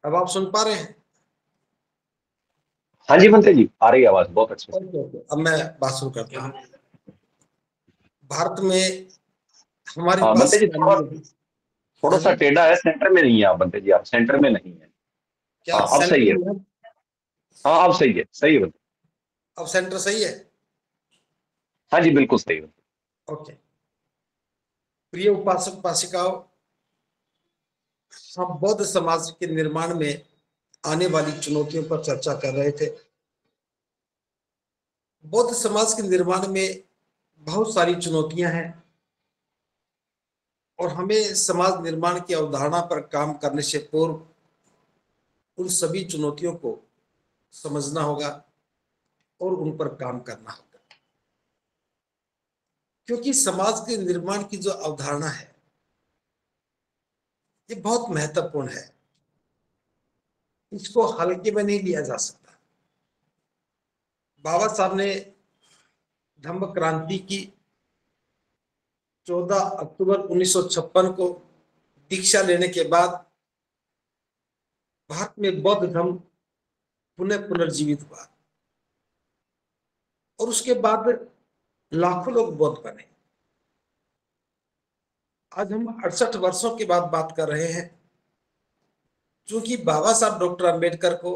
अब आप सुन पा रहे हैं? हाँ जी बंते जी, आ रही है आवाज बहुत अच्छे से। ओके ओके, अब मैं बात शुरू करता हूँ। भारत में हमारे हाँ पास बंते जी, थोड़ा कानून है। थोड़ा हाँ सा जी। टेढ़ा है, सेंटर में नहीं है आप बंते जी, आप सेंटर में नहीं है। क्या हाँ अब सेंटर सही है। में है? हाँ अब सही है बंते। अब सेंटर सही है? हाँ जी बिल्कुल सही है। ओके। प्रिय उपासक उपासिकाओं, हम बौद्ध समाज के निर्माण में आने वाली चुनौतियों पर चर्चा कर रहे थे। बौद्ध समाज के निर्माण में बहुत सारी चुनौतियां हैं और हमें समाज निर्माण की अवधारणा पर काम करने से पूर्व उन सभी चुनौतियों को समझना होगा और उन पर काम करना होगा, क्योंकि समाज के निर्माण की जो अवधारणा है ये बहुत महत्वपूर्ण है। इसको हल्के में नहीं लिया जा सकता। बाबा साहब ने धम्म क्रांति की 14 अक्टूबर 1956 को दीक्षा लेने के बाद भारत में बौद्ध धर्म पुनः पुनर्जीवित हुआ और उसके बाद लाखों लोग बौद्ध बने। आज हम 68 वर्षों के बाद बात कर रहे हैं। क्योंकि बाबा साहब डॉक्टर अंबेडकर को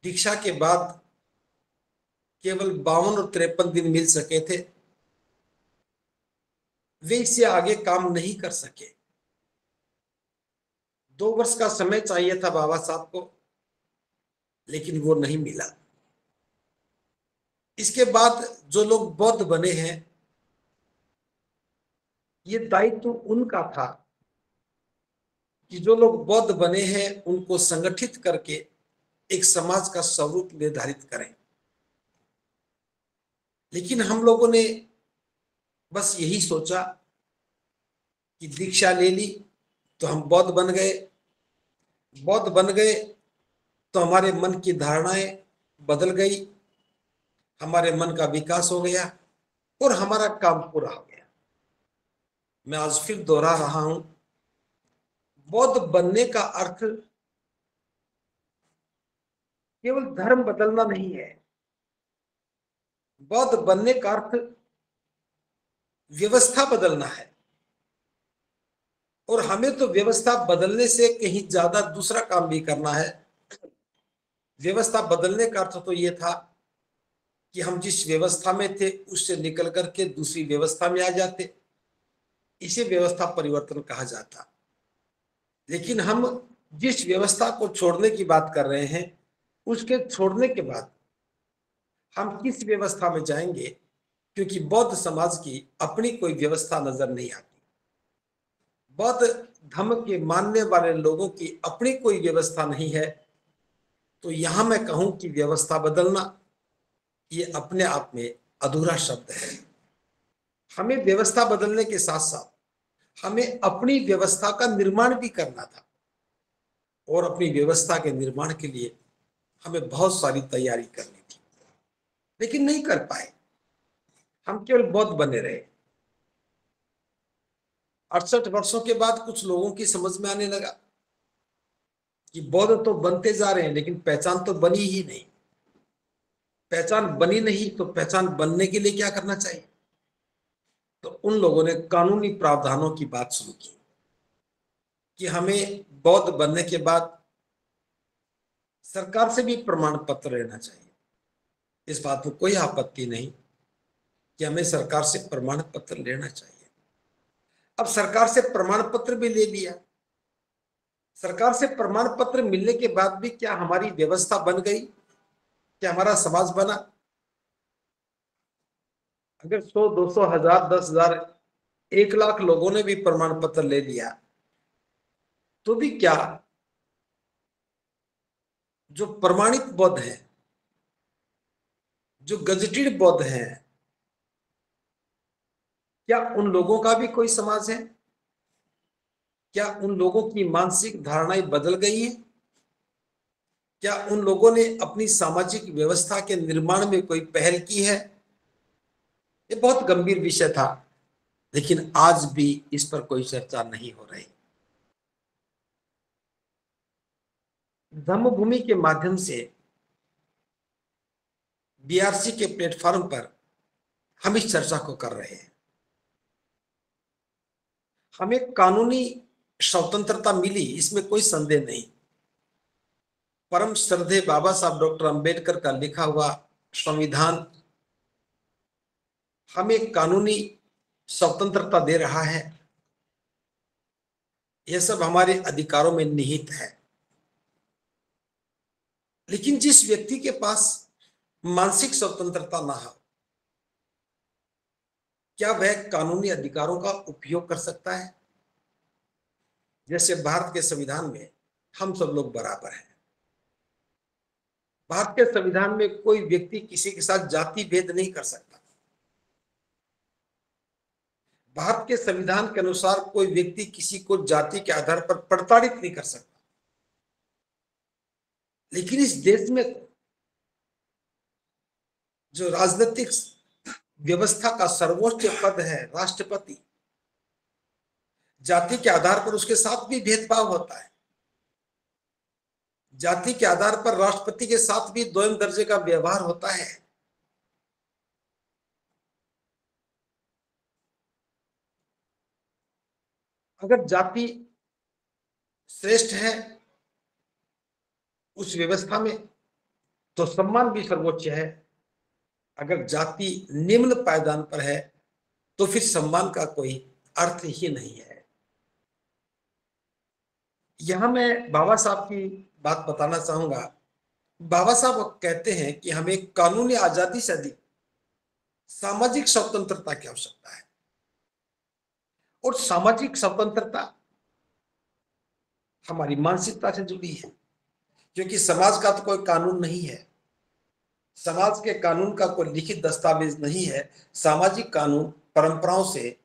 दीक्षा के बाद केवल 52 और 53 दिन मिल सके थे, वे इससे आगे काम नहीं कर सके। 2 वर्ष का समय चाहिए था बाबा साहब को, लेकिन वो नहीं मिला। इसके बाद जो लोग बौद्ध बने हैं, ये दायित्व उनका था कि जो लोग बौद्ध बने हैं उनको संगठित करके एक समाज का स्वरूप निर्धारित करें। लेकिन हम लोगों ने बस यही सोचा कि दीक्षा ले ली तो हम बौद्ध बन गए। बौद्ध बन गए तो हमारे मन की धारणाएं बदल गई, हमारे मन का विकास हो गया और हमारा काम पूरा हो गया। मैं आज फिर दोहरा रहा हूं, बौद्ध बनने का अर्थ केवल धर्म बदलना नहीं है। बौद्ध बनने का अर्थ व्यवस्था बदलना है। और हमें तो व्यवस्था बदलने से कहीं ज्यादा दूसरा काम भी करना है। व्यवस्था बदलने का अर्थ तो यह था कि हम जिस व्यवस्था में थे उससे निकल करके दूसरी व्यवस्था में आ जाते। इसे व्यवस्था परिवर्तन कहा जाता। लेकिन हम जिस व्यवस्था को छोड़ने की बात कर रहे हैं, उसके छोड़ने के बाद हम किस व्यवस्था में जाएंगे, क्योंकि बौद्ध समाज की अपनी कोई व्यवस्था नजर नहीं आती। बौद्ध धर्म के मानने वाले लोगों की अपनी कोई व्यवस्था नहीं है। तो यहां मैं कहूं कि व्यवस्था बदलना ये अपने आप में अधूरा शब्द है। हमें व्यवस्था बदलने के साथ साथ हमें अपनी व्यवस्था का निर्माण भी करना था और अपनी व्यवस्था के निर्माण के लिए हमें बहुत सारी तैयारी करनी थी, लेकिन नहीं कर पाए। हम केवल बौद्ध बने रहे। 68 वर्षों के बाद कुछ लोगों की समझ में आने लगा कि बौद्ध तो बनते जा रहे हैं लेकिन पहचान तो बनी ही नहीं। पहचान बनी नहीं तो पहचान बनने के लिए क्या करना चाहिए? तो उन लोगों ने कानूनी प्रावधानों की बात शुरू की कि हमें बौद्ध बनने के बाद सरकार से भी प्रमाण पत्र लेना चाहिए। इस बात में कोई आपत्ति नहीं कि हमें सरकार से प्रमाण पत्र लेना चाहिए। अब सरकार से प्रमाण पत्र भी ले लिया। सरकार से प्रमाण पत्र मिलने के बाद भी क्या हमारी व्यवस्था बन गई? क्या हमारा समाज बना? अगर 100, 200, 1000, 10,000, 1 लाख लोगों ने भी प्रमाण पत्र ले लिया तो भी क्या जो प्रमाणित बौद्ध हैं, जो गजेटेड बौद्ध हैं, क्या उन लोगों का भी कोई समाज है? क्या उन लोगों की मानसिक धारणाएं बदल गई हैं? क्या उन लोगों ने अपनी सामाजिक व्यवस्था के निर्माण में कोई पहल की है? ये बहुत गंभीर विषय था, लेकिन आज भी इस पर कोई चर्चा नहीं हो रही। धम्मभूमि के माध्यम से बीआरसी के प्लेटफॉर्म पर हम इस चर्चा को कर रहे हैं। हमें कानूनी स्वतंत्रता मिली, इसमें कोई संदेह नहीं। परम श्रद्धेय बाबा साहब डॉक्टर अंबेडकर का लिखा हुआ संविधान हमें कानूनी स्वतंत्रता दे रहा है। यह सब हमारे अधिकारों में निहित है। लेकिन जिस व्यक्ति के पास मानसिक स्वतंत्रता ना हो, क्या वह कानूनी अधिकारों का उपयोग कर सकता है? जैसे भारत के संविधान में हम सब लोग बराबर हैं। भारत के संविधान में कोई व्यक्ति किसी के साथ जाति भेद नहीं कर सकता। भारत के संविधान के अनुसार कोई व्यक्ति किसी को जाति के आधार पर प्रताड़ित नहीं कर सकता। लेकिन इस देश में जो राजनीतिक व्यवस्था का सर्वोच्च पद है, राष्ट्रपति, जाति के आधार पर उसके साथ भी भेदभाव होता है। जाति के आधार पर राष्ट्रपति के साथ भी दोयम दर्जे का व्यवहार होता है। अगर जाति श्रेष्ठ है उस व्यवस्था में, तो सम्मान भी सर्वोच्च है। अगर जाति निम्न पायदान पर है तो फिर सम्मान का कोई अर्थ ही नहीं है। यहां मैं बाबा साहब की बात बताना चाहूंगा। बाबा साहब कहते हैं कि हमें कानूनी आजादी से अधिक सामाजिक स्वतंत्रता की आवश्यकता है। और सामाजिक स्वतंत्रता हमारी मानसिकता से जुड़ी है, क्योंकि समाज का तो कोई कानून नहीं है। समाज के कानून का कोई लिखित दस्तावेज नहीं है। सामाजिक कानून परंपराओं से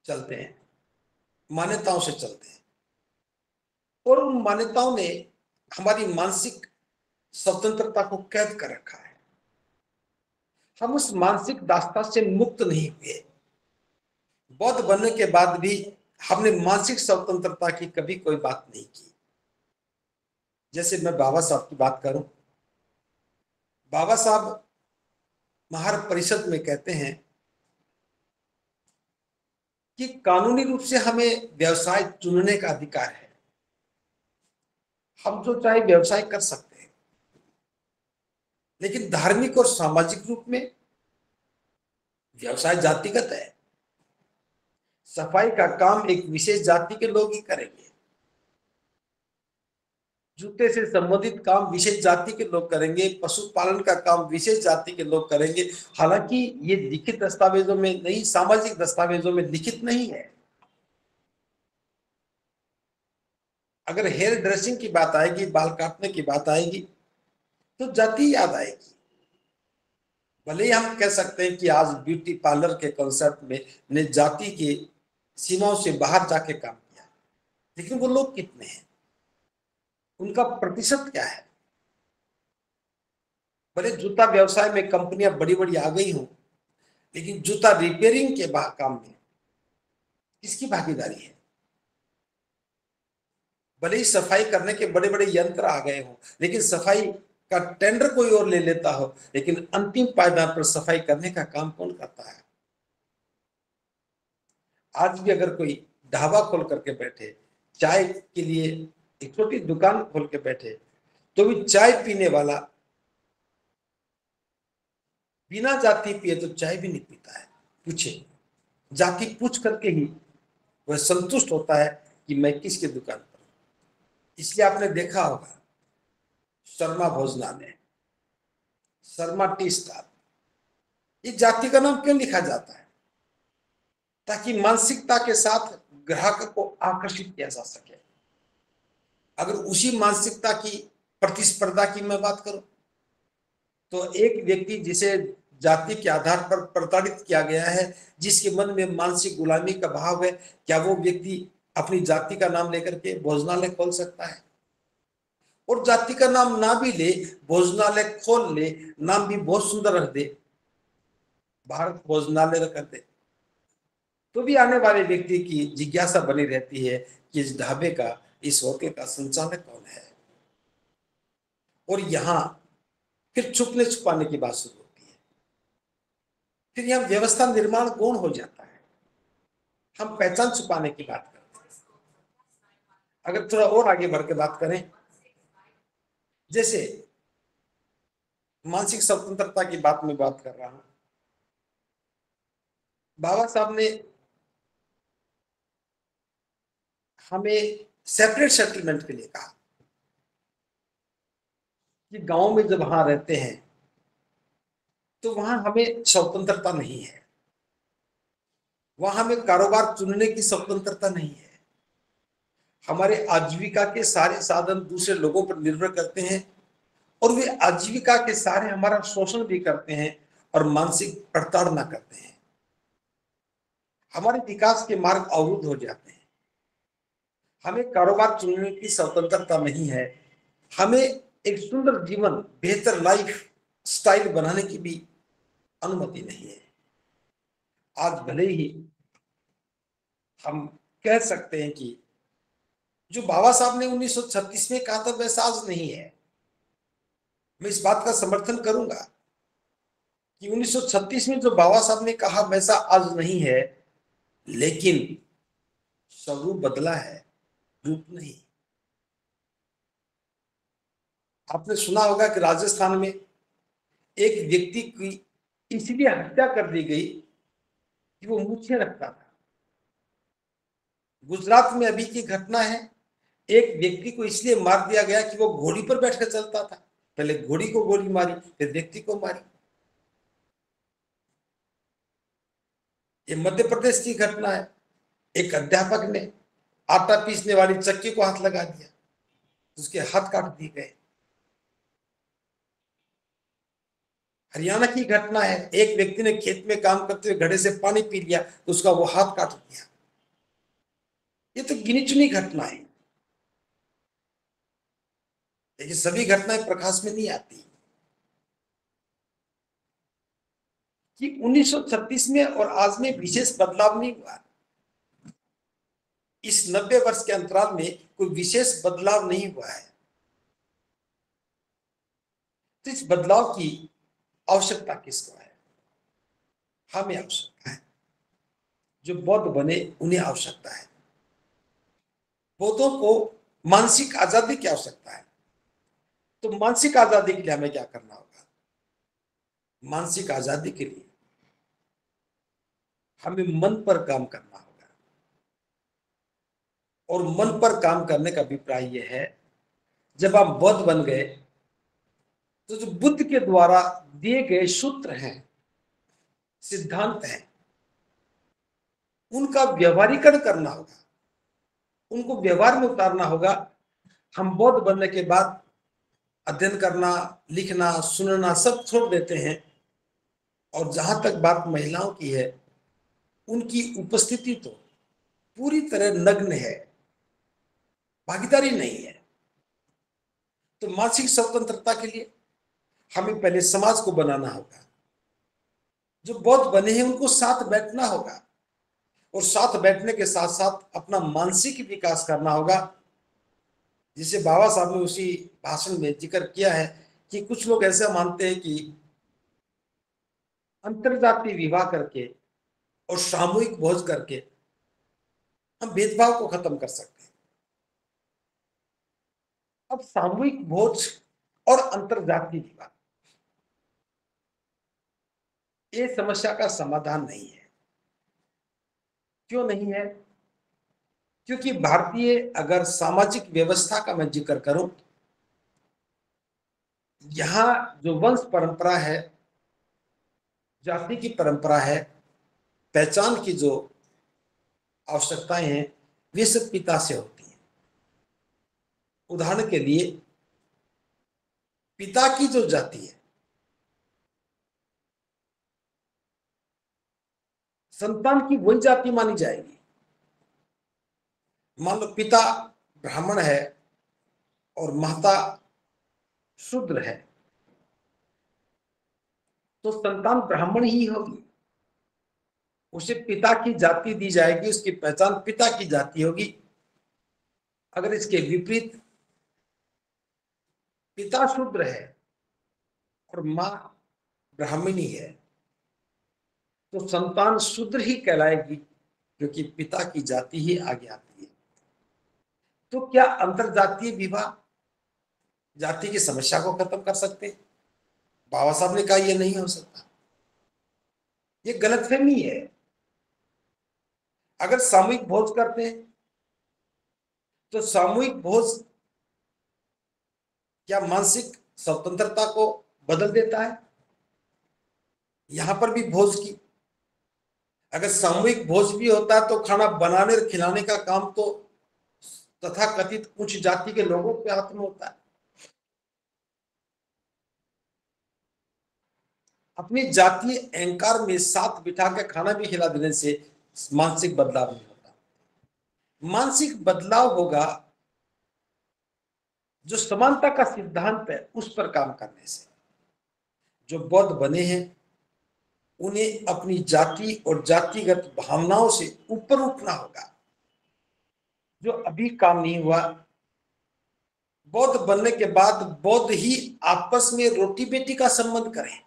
चलते हैं, मान्यताओं से चलते हैं, और उन मान्यताओं ने हमारी मानसिक स्वतंत्रता को कैद कर रखा है। हम उस मानसिक दास्तां से मुक्त नहीं हुए। बौद्ध बनने के बाद भी हमने मानसिक स्वतंत्रता की कभी कोई बात नहीं की। जैसे मैं बाबा साहब की बात करूं, बाबा साहब महार परिषद में कहते हैं कि कानूनी रूप से हमें व्यवसाय चुनने का अधिकार है। हम जो चाहे व्यवसाय कर सकते हैं, लेकिन धार्मिक और सामाजिक रूप में व्यवसाय जातिगत है। सफाई का काम एक विशेष जाति के लोग ही करेंगे। जूते से संबंधित काम विशेष जाति के लोग करेंगे। पशुपालन का काम विशेष जाति के लोग करेंगे। हालांकि ये लिखित दस्तावेजों में नहीं, सामाजिक दस्तावेजों में लिखित नहीं है। अगर हेयर ड्रेसिंग की बात आएगी, बाल काटने की बात आएगी, तो जाति याद आएगी। भले ही हम कह सकते हैं कि आज ब्यूटी पार्लर के कॉन्सेप्ट में ने जाति की सीमाओं से बाहर जाके काम किया, लेकिन वो लोग कितने हैं, उनका प्रतिशत क्या है? भले जूता व्यवसाय में कंपनियां बड़ी बड़ी आ गई हों, लेकिन जूता रिपेयरिंग के काम में किसकी भागीदारी है? भले ही सफाई करने के बड़े बड़े यंत्र आ गए हों, लेकिन सफाई का टेंडर कोई और ले लेता हो, लेकिन अंतिम पायदान पर सफाई करने का काम कौन करता है? आज भी अगर कोई ढाबा खोल करके बैठे, चाय के लिए एक छोटी दुकान खोल के बैठे, तो भी चाय पीने वाला बिना जाति पिए तो चाय भी नहीं पीता है। पूछे, जाति पूछ करके ही वह संतुष्ट होता है कि मैं किसके दुकान पर। इसलिए आपने देखा होगा शर्मा भोजनालय, शर्मा टी स्टॉल, ये जाति का नाम क्यों लिखा जाता है? ताकि मानसिकता के साथ ग्राहक को आकर्षित किया जा सके। अगर उसी मानसिकता की प्रतिस्पर्धा की मैं बात करूं, तो एक व्यक्ति जिसे जाति के आधार पर प्रताड़ित किया गया है, जिसके मन में मानसिक गुलामी का भाव है, क्या वो व्यक्ति अपनी जाति का नाम लेकर के भोजनालय खोल सकता है? और जाति का नाम ना भी ले, भोजनालय खोल ले, नाम भी बहुत सुंदर रख दे, भारत भोजनालय रख दे, तो भी आने वाले व्यक्ति की जिज्ञासा बनी रहती है कि इस ढाबे का, इस होटल का संचालक कौन है। और यहां फिर छुपने छुपाने की बात शुरू होती है। फिर यहां व्यवस्था निर्माण गौण हो जाता है, हम पहचान छुपाने की बात करते हैं। अगर थोड़ा और आगे बढ़ के बात करें, जैसे मानसिक स्वतंत्रता की बात में बात कर रहा हूं, बाबा साहब ने हमें सेपरेट सेटलमेंट के लिए कहा कि गांव में जब वहां रहते हैं तो वहां हमें स्वतंत्रता नहीं है, वहां हमें कारोबार चुनने की स्वतंत्रता नहीं है, हमारे आजीविका के सारे साधन दूसरे लोगों पर निर्भर करते हैं और वे आजीविका के सारे हमारा शोषण भी करते हैं और मानसिक प्रताड़ना करते हैं, हमारे विकास के मार्ग अवरुद्ध हो जाते हैं। हमें कारोबार चुनने की स्वतंत्रता नहीं है, हमें एक सुंदर जीवन, बेहतर लाइफ स्टाइल बनाने की भी अनुमति नहीं है। आज भले ही हम कह सकते हैं कि जो बाबा साहब ने 1936 में कहा था वैसा आज नहीं है, मैं इस बात का समर्थन करूंगा कि 1936 में जो बाबा साहब ने कहा वैसा आज नहीं है, लेकिन स्वरूप बदला है, रूप नहीं। आपने सुना होगा कि राजस्थान में एक व्यक्ति की इसलिए हत्या कर दी गई कि वो मूछें रखता था। गुजरात में अभी की घटना है, एक व्यक्ति को इसलिए मार दिया गया कि वो घोड़ी पर बैठकर चलता था, पहले घोड़ी को गोली मारी फिर व्यक्ति को मारी। ये मध्य प्रदेश की घटना है, एक अध्यापक ने आटा पीसने वाली चक्की को हाथ लगा दिया, उसके हाथ काट दिए गए। हरियाणा की घटना है, एक व्यक्ति ने खेत में काम करते हुए घड़े से पानी पी लिया तो उसका वो हाथ काट दिया। ये तो गिनी चुनी घटना है, लेकिन सभी घटनाएं प्रकाश में नहीं आती कि 1936 में और आज में विशेष बदलाव नहीं हुआ। इस 90 वर्ष के अंतराल में कोई विशेष बदलाव नहीं हुआ है, तो इस बदलाव की आवश्यकता किसको है? हमें आवश्यकता है, जो बौद्ध बने उन्हें आवश्यकता है। बौद्धों को मानसिक आजादी की आवश्यकता है, तो मानसिक आजादी के लिए हमें क्या करना होगा? मानसिक आजादी के लिए हमें मन पर काम करना होगा, और मन पर काम करने का अभिप्राय यह है, जब आप बौद्ध बन गए तो जो बुद्ध के द्वारा दिए गए सूत्र हैं, सिद्धांत हैं, उनका व्यवहारीकरण करना होगा, उनको व्यवहार में उतारना होगा। हम बौद्ध बनने के बाद अध्ययन करना, लिखना, सुनना सब छोड़ देते हैं, और जहां तक बात महिलाओं की है, उनकी उपस्थिति तो पूरी तरह नग्न है, भागीदारी नहीं है। तो मानसिक स्वतंत्रता के लिए हमें पहले समाज को बनाना होगा, जो बौद्ध बने हैं उनको साथ बैठना होगा, और साथ बैठने के साथ साथ अपना मानसिक विकास करना होगा। जिसे बाबा साहब ने उसी भाषण में जिक्र किया है कि कुछ लोग ऐसा मानते हैं कि अंतरजातीय विवाह करके और सामूहिक भोज करके हम भेदभाव को खत्म कर सकते हैं। अब सामूहिक भोज और अंतरजातीय विवाह ये समस्या का समाधान नहीं है। क्यों नहीं है? क्योंकि भारतीय अगर सामाजिक व्यवस्था का मैं जिक्र करूं, यहां जो वंश परंपरा है, जाति की परंपरा है, पहचान की जो आवश्यकताएं हैं, वे सब पिता से होती हैं। उदाहरण के लिए पिता की जो जाति है, संतान की वही जाति मानी जाएगी। मान लो पिता ब्राह्मण है और माता शूद्र है, तो संतान ब्राह्मण ही होगी, उसे पिता की जाति दी जाएगी, उसकी पहचान पिता की जाति होगी। अगर इसके विपरीत पिता शूद्र है और मां ब्राह्मणी है, तो संतान शूद्र ही कहलाएगी, क्योंकि पिता की जाति ही आगे आती है। तो क्या अंतरजातीय विवाह जाति की समस्या को खत्म कर सकते? बाबा साहब ने कहा यह नहीं हो सकता, ये गलतफहमी है। अगर सामूहिक भोज करते हैं तो सामूहिक भोज क्या मानसिक स्वतंत्रता को बदल देता है? यहां पर भी भोज की, अगर सामूहिक भोज भी होता है तो खाना बनाने और खिलाने का काम तो तथाकथित उच्च जाति के लोगों के हाथ में होता है। अपनी जातीय अहंकार में साथ बिठा के खाना भी खिला देने से मानसिक बदलाव नहीं होता। मानसिक बदलाव होगा जो समानता का सिद्धांत है उस पर काम करने से। जो बौद्ध बने हैं उन्हें अपनी जाति और जातिगत भावनाओं से ऊपर उठना होगा, जो अभी काम नहीं हुआ। बौद्ध बनने के बाद बौद्ध ही आपस में रोटी बेटी का संबंध करें।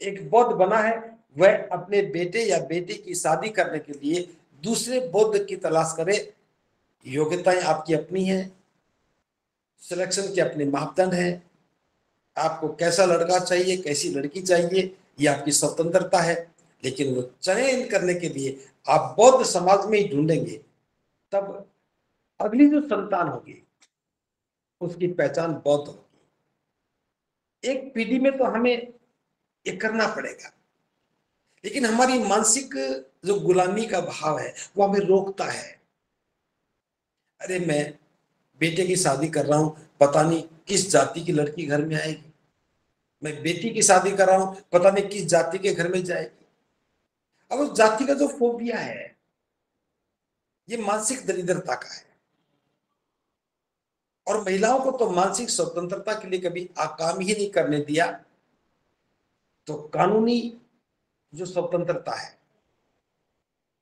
एक बौद्ध बना है, वह अपने बेटे या बेटी की शादी करने के लिए दूसरे बौद्ध की तलाश करे। योग्यताएं आपकी अपनी हैं, सिलेक्शन के अपने मापदंड हैं। आपको कैसा लड़का चाहिए, कैसी लड़की चाहिए, ये आपकी स्वतंत्रता है। लेकिन वो चयन करने के लिए आप बौद्ध समाज में ही ढूंढेंगे, तब अगली जो संतान होगी उसकी पहचान बौद्ध होगी। एक पीढ़ी में तो हमें ये करना पड़ेगा, लेकिन हमारी मानसिक जो गुलामी का भाव है वो हमें रोकता है। अरे मैं बेटे की शादी कर रहा हूं, पता नहीं किस जाति की लड़की घर में आएगी। मैं बेटी की शादी कर रहा हूं, पता नहीं किस जाति के घर में जाएगी। अब उस जाति का जो फोबिया है ये मानसिक दरिद्रता का है। और महिलाओं को तो मानसिक स्वतंत्रता के लिए कभी काम ही नहीं करने दिया। तो कानूनी जो स्वतंत्रता है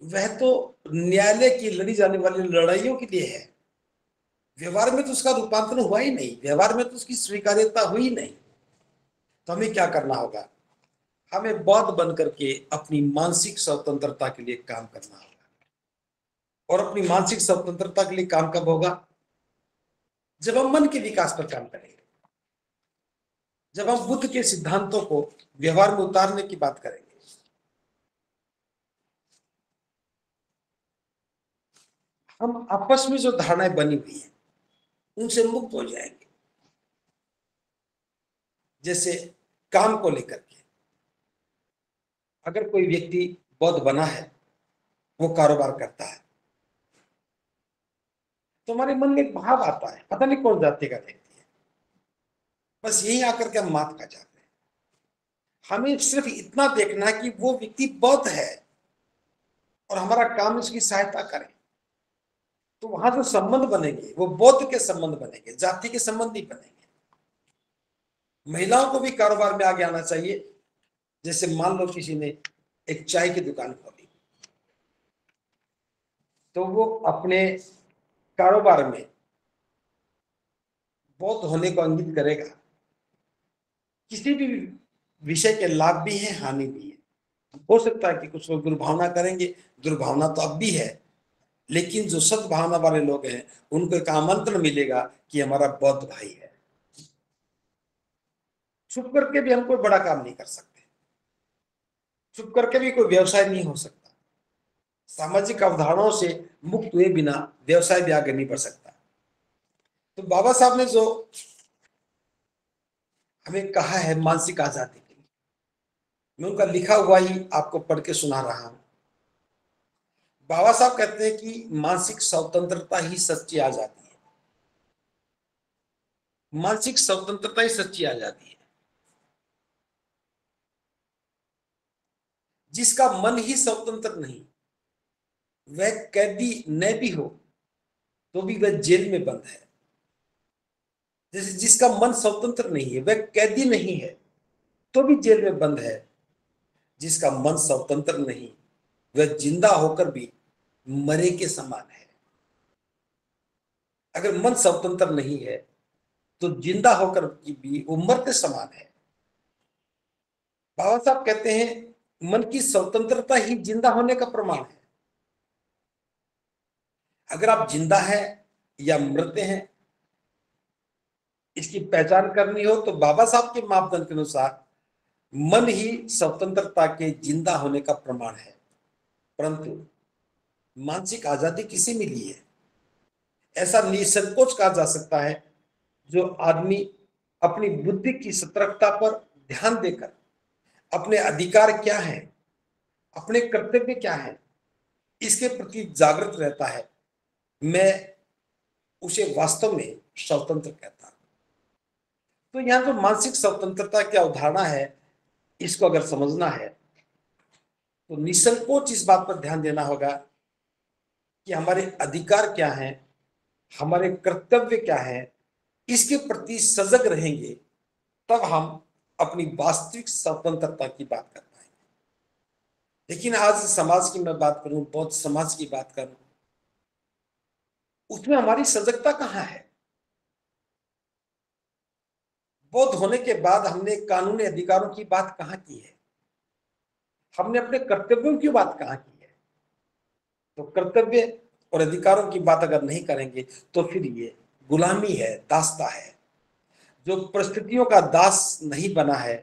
वह तो न्यायालय की लड़ी जाने वाली लड़ाइयों के लिए है। व्यवहार में तो उसका रूपांतरण हुआ ही नहीं, व्यवहार में तो उसकी स्वीकार्यता हुई नहीं। तो हमें क्या करना होगा? हमें बौद्ध बन करके अपनी मानसिक स्वतंत्रता के लिए काम करना होगा। और अपनी मानसिक स्वतंत्रता के लिए काम कब होगा? जब हम मन के विकास पर काम करेंगे, जब हम बुद्ध के सिद्धांतों को व्यवहार में उतारने की बात करेंगे। हम आपस में जो धारणाएं बनी हुई है उनसे मुक्त हो जाएंगे। जैसे काम को लेकर के, अगर कोई व्यक्ति बौद्ध बना है, वो कारोबार करता है, तो हमारे मन में एक भाव आता है, पता नहीं कौन जाति का व्यक्ति है, बस यही आकर के हम मात खा जाते हैं। हमें सिर्फ इतना देखना है कि वो व्यक्ति बौद्ध है और हमारा काम उसकी सहायता करे। तो वहां जो संबंध बनेंगे वो बौद्ध के संबंध बनेंगे, जाति के संबंध नहीं बनेंगे। महिलाओं को भी कारोबार में आगे आना चाहिए। जैसे मान लो किसी ने एक चाय की दुकान खोली, तो वो अपने कारोबार में बौद्ध होने को इंगित करेगा। किसी भी विषय के लाभ भी है, हानि भी है। हो सकता है कि कुछ लोग दुर्भावना करेंगे, दुर्भावना तो अब भी है, लेकिन जो सद्भावना वाले लोग हैं उनको एक आमंत्रण मिलेगा कि हमारा बौद्ध भाई है। छुप करके भी हम कोई बड़ा काम नहीं कर सकते, छुप करके भी कोई व्यवसाय नहीं हो सकता। सामाजिक अवधारणाओं से मुक्त हुए बिना व्यवसाय भी आगे नहीं बढ़ सकता। तो बाबा साहब ने जो हमें कहा है मानसिक आजादी के लिए, मैं उनका लिखा हुआ ही आपको पढ़ के सुना रहा हूं। बाबा साहब कहते हैं कि मानसिक स्वतंत्रता ही सच्ची आजादी है। मानसिक स्वतंत्रता ही सच्ची आजादी है। जिसका मन ही स्वतंत्र नहीं, वह कैदी न भी हो तो भी वह जेल में बंद है। जैसे जिसका मन स्वतंत्र नहीं है, वह कैदी नहीं है तो भी जेल में बंद है। जिसका मन स्वतंत्र नहीं, वह जिंदा होकर भी मरे के समान है। अगर मन स्वतंत्र नहीं है तो जिंदा होकर भी वो मरते समान है। बाबा साहब कहते हैं मन की स्वतंत्रता ही जिंदा होने का प्रमाण है। अगर आप जिंदा है या मरते हैं, इसकी पहचान करनी हो तो बाबा साहब के मापदंड के अनुसार मन ही स्वतंत्रता के जिंदा होने का प्रमाण है। परंतु मानसिक आजादी किसे मिली है? ऐसा निसंकोच कहा जा सकता है जो आदमी अपनी बुद्धि की सतर्कता पर ध्यान देकर अपने अधिकार क्या है, अपने कर्तव्य क्या है, इसके प्रति जागृत रहता है, मैं उसे वास्तव में स्वतंत्र कहता हूं। तो यहां जो मानसिक स्वतंत्रता की अवधारणा है, इसको अगर समझना है तो निसंकोच इस बात पर ध्यान देना होगा कि हमारे अधिकार क्या हैं, हमारे कर्तव्य क्या है, इसके प्रति सजग रहेंगे, तब हम अपनी वास्तविक स्वतंत्रता की बात कर पाएंगे। लेकिन आज समाज की मैं बात करूं, बौद्ध समाज की बात करूं, उसमें हमारी सजगता कहां है? बौद्ध होने के बाद हमने कानूनी अधिकारों की बात कहां की है? हमने अपने कर्तव्यों की बात कहां की है? तो कर्तव्य और अधिकारों की बात अगर नहीं करेंगे तो फिर ये गुलामी है, दासता है। जो परिस्थितियों का दास नहीं बना है,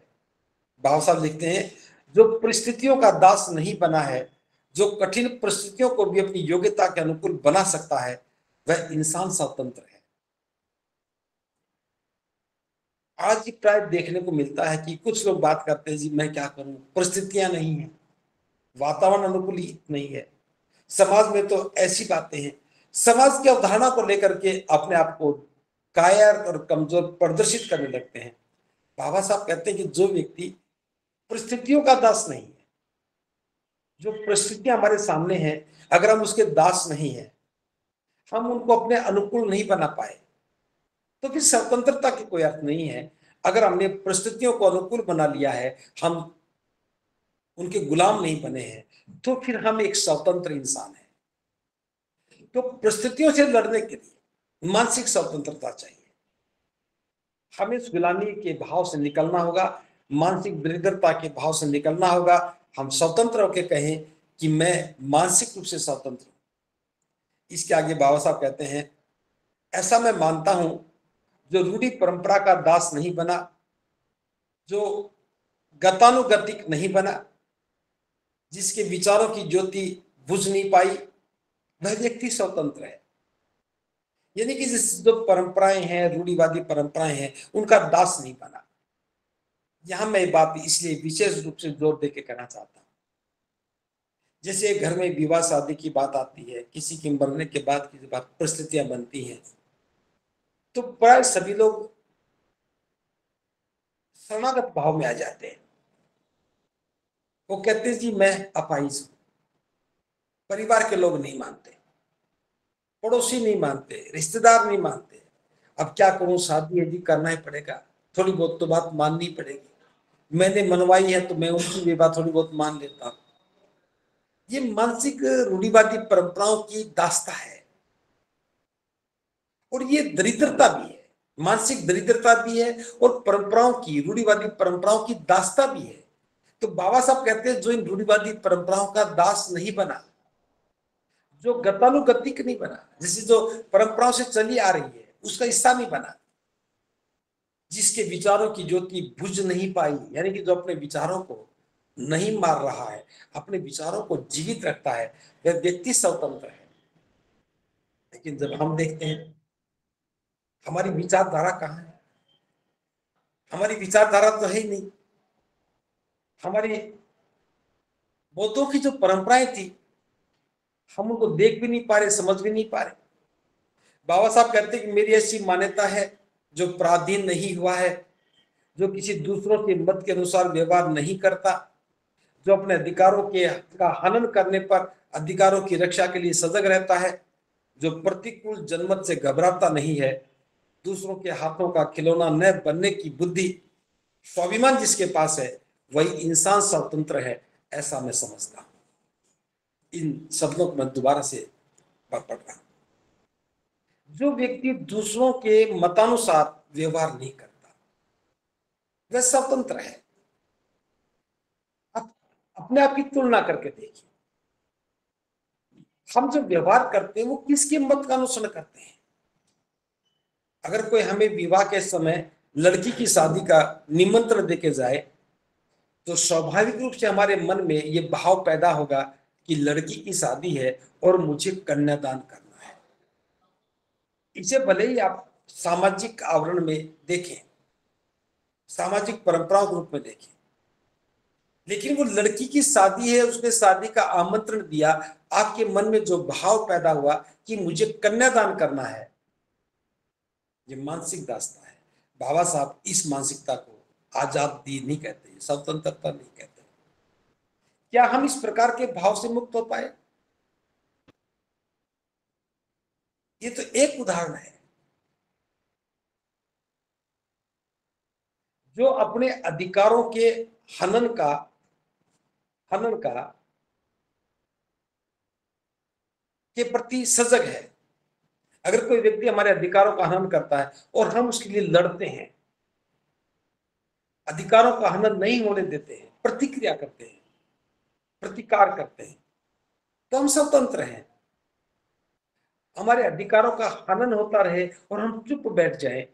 बाबा साहब लिखते हैं, जो परिस्थितियों का दास नहीं बना है, जो कठिन परिस्थितियों को भी अपनी योग्यता के अनुकूल बना सकता है, वह इंसान स्वतंत्र है। आज प्राय देखने को मिलता है कि कुछ लोग बात करते हैं, जी मैं क्या करूं, परिस्थितियां नहीं है, वातावरण अनुकूल नहीं है। समाज में तो ऐसी बातें हैं, समाज की अवधारणा को लेकर के अपने आप को कायर और कमजोर प्रदर्शित करने लगते हैं। बाबा साहब कहते हैं कि जो व्यक्ति परिस्थितियों का दास नहीं है, जो परिस्थितियां हमारे सामने हैं, अगर हम उसके दास नहीं है, हम उनको अपने अनुकूल नहीं बना पाए, तो फिर स्वतंत्रता की कोई अर्थ नहीं है। अगर हमने परिस्थितियों को अनुकूल बना लिया है, हम उनके गुलाम नहीं बने हैं, तो फिर हम एक स्वतंत्र इंसान है। तो परिस्थितियों से लड़ने के लिए मानसिक स्वतंत्रता चाहिए। हमें इस गुलामी के भाव से निकलना होगा, मानसिक दरिद्रता के भाव से निकलना होगा। हम स्वतंत्र होकर कहें कि मैं मानसिक रूप से स्वतंत्र हूं। इसके आगे बाबा साहब कहते हैं, ऐसा मैं मानता हूं जो रूढ़ी परंपरा का दास नहीं बना, जो गतानुगतिक नहीं बना, जिसके विचारों की ज्योति बुझ नहीं पाई, वह व्यक्ति स्वतंत्र है। यानी कि जिस जो परंपराएं हैं, रूढ़िवादी परंपराएं हैं, उनका दास नहीं बना। यहां मैं बात इसलिए विशेष रूप से जोर देकर कहना चाहता हूं, जैसे घर में विवाह शादी की बात आती है, किसी के मरने के बाद की बात परिस्थितियां बनती हैं, तो प्राय सभी लोग शरणागत भाव में आ जाते हैं। वो कहते हैं जी मैं अपाहिज हूं, परिवार के लोग नहीं मानते, पड़ोसी नहीं मानते, रिश्तेदार नहीं मानते, अब क्या करूं, शादी यदि करना ही पड़ेगा, थोड़ी बहुत तो बात माननी पड़ेगी, मैंने मनवाई है तो मैं उनकी भी बात थोड़ी बहुत मान लेता हूं। ये मानसिक रूढ़िवादी परंपराओं की दास्ता है, और ये दरिद्रता भी है, मानसिक दरिद्रता भी है, और परंपराओं की, रूढ़िवादी परंपराओं की दास्ता भी है। तो बाबा साहब कहते हैं जो इन रूढ़िवादी परंपराओं का दास नहीं बना, जो गतानुगतिक नहीं बना, जैसे जो परंपराओं से चली आ रही है उसका हिस्सा नहीं बना, जिसके विचारों की ज्योति बुझ नहीं पाई, यानी कि जो अपने विचारों को नहीं मार रहा है, अपने विचारों को जीवित रखता है, वह व्यक्ति स्वतंत्र है। लेकिन जब हम देखते हैं हमारी विचारधारा कहाँ है, हमारी विचारधारा तो है ही नहीं। हमारी बौद्धों की जो परंपराएं थी, हम उनको देख भी नहीं पा रहे, समझ भी नहीं पा रहे। बाबा साहब कहते हैं कि मेरी ऐसी मान्यता है जो पराधीन नहीं हुआ है, जो किसी दूसरों के मत के अनुसार व्यवहार नहीं करता, जो अपने अधिकारों के का हनन करने पर अधिकारों की रक्षा के लिए सजग रहता है, जो प्रतिकूल जनमत से घबराता नहीं है, दूसरों के हाथों का खिलौना न बनने की बुद्धि, स्वाभिमान जिसके पास है, वही इंसान स्वतंत्र है, ऐसा मैं समझता हूं। इन शब्दों को मैं दोबारा से पढ़ रहा हूं। जो व्यक्ति दूसरों के मतानुसार व्यवहार नहीं करता, वह स्वतंत्र है। आप अपने आप की तुलना करके देखिए, हम जो व्यवहार करते हैं वो किसकी मत का अनुसरण करते हैं। अगर कोई हमें विवाह के समय लड़की की शादी का निमंत्रण देके जाए, तो स्वाभाविक रूप से हमारे मन में ये भाव पैदा होगा कि लड़की की शादी है और मुझे कन्यादान करना है। इसे भले ही आप सामाजिक आवरण में देखें, सामाजिक परंपराओं के रूप में देखें, लेकिन वो लड़की की शादी है, उसने शादी का आमंत्रण दिया, आपके मन में जो भाव पैदा हुआ कि मुझे कन्यादान करना है, ये मानसिक दासता है। बाबा साहब इस मानसिकता को आजादी नहीं कहते, स्वतंत्रता नहीं कहते। क्या हम इस प्रकार के भाव से मुक्त हो पाए? ये तो एक उदाहरण है। जो अपने अधिकारों के हनन का के प्रति सजग है। अगर कोई व्यक्ति हमारे अधिकारों का हनन करता है और हम उसके लिए लड़ते हैं, अधिकारों का हनन नहीं होने देते हैं, प्रतिक्रिया करते हैं, प्रतिकार करते हैं, तो हम स्वतंत्र हैं। हमारे अधिकारों का हनन होता रहे और हम चुप बैठ जाएं,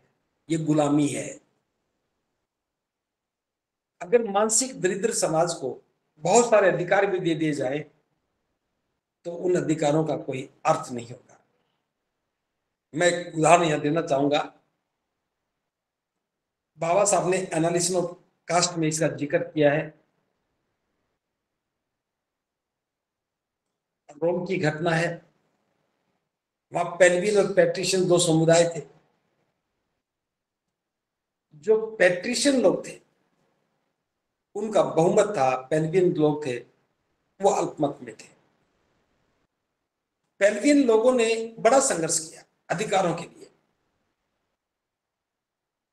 ये गुलामी है। अगर मानसिक दरिद्र समाज को बहुत सारे अधिकार भी दे दिए जाए, तो उन अधिकारों का कोई अर्थ नहीं होगा। मैं एक उदाहरण यहां देना चाहूंगा। बाबा साहब ने एनालिसिस ऑफ कास्ट में इसका जिक्र किया है। रोम की घटना है, वहां पेल्विन और पैट्रिशियन दो समुदाय थे। जो पैट्रिशियन लोग थे उनका बहुमत था, पेल्विन लोग थे वो अल्पमत में थे। पेल्विन लोगों ने बड़ा संघर्ष किया अधिकारों के लिए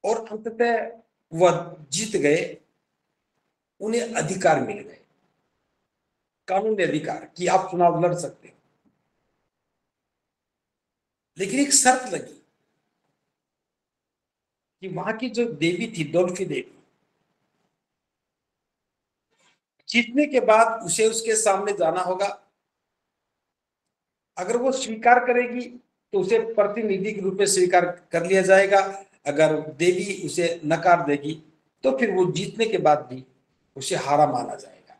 और अंततः वह जीत गए। उन्हें अधिकार मिल गए, कानूनी अधिकार कि आप चुनाव लड़ सकते हो। लेकिन एक शर्त लगी कि वहां की जो देवी थी, डोल्फी देवी, जीतने के बाद उसे उसके सामने जाना होगा। अगर वो स्वीकार करेगी तो उसे प्रतिनिधि के रूप में स्वीकार कर लिया जाएगा। अगर देवी उसे नकार देगी तो फिर वो जीतने के बाद भी उसे हारा माना जाएगा।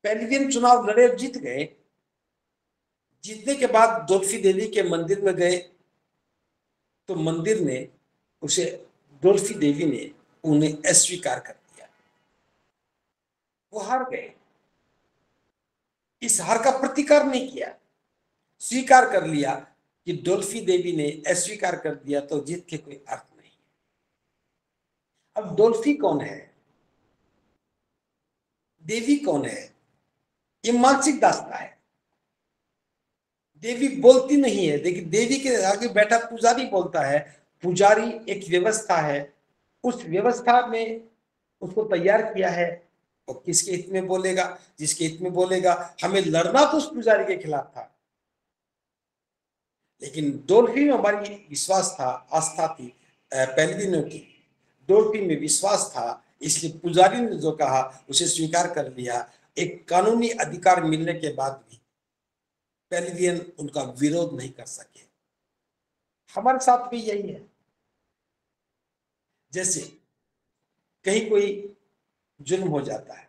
पेल्वियन चुनाव लड़े और जीत गए। जीतने के बाद डोल्फी देवी के मंदिर में गए तो मंदिर ने उसे, डोल्फी देवी ने उन्हें अस्वीकार कर दिया। वो हार गए। इस हार का प्रतिकार नहीं किया, स्वीकार कर लिया कि डोल्फी देवी ने अस्वीकार कर दिया तो जीत के कोई अर्थ नहीं। अब डोल्फी कौन है, देवी कौन है? ये मानसिक दास्ता है। देवी बोलती नहीं है, लेकिन देवी के आगे बैठा पुजारी बोलता है। पुजारी एक व्यवस्था है, उस व्यवस्था में उसको तैयार किया है। और किसके हित में बोलेगा? जिसके हित में बोलेगा। हमें लड़ना तो उस पुजारी के खिलाफ था, लेकिन डोल्फी में हमारी विश्वास था, आस्था थी। पेल्विनों की डोल्फी में विश्वास था, इसलिए पुजारी ने जो कहा उसे स्वीकार कर लिया। एक कानूनी अधिकार मिलने के बाद भी पेल्वियन उनका विरोध नहीं कर सके। हमारे साथ भी यही है। जैसे कहीं कोई जुल्म हो जाता है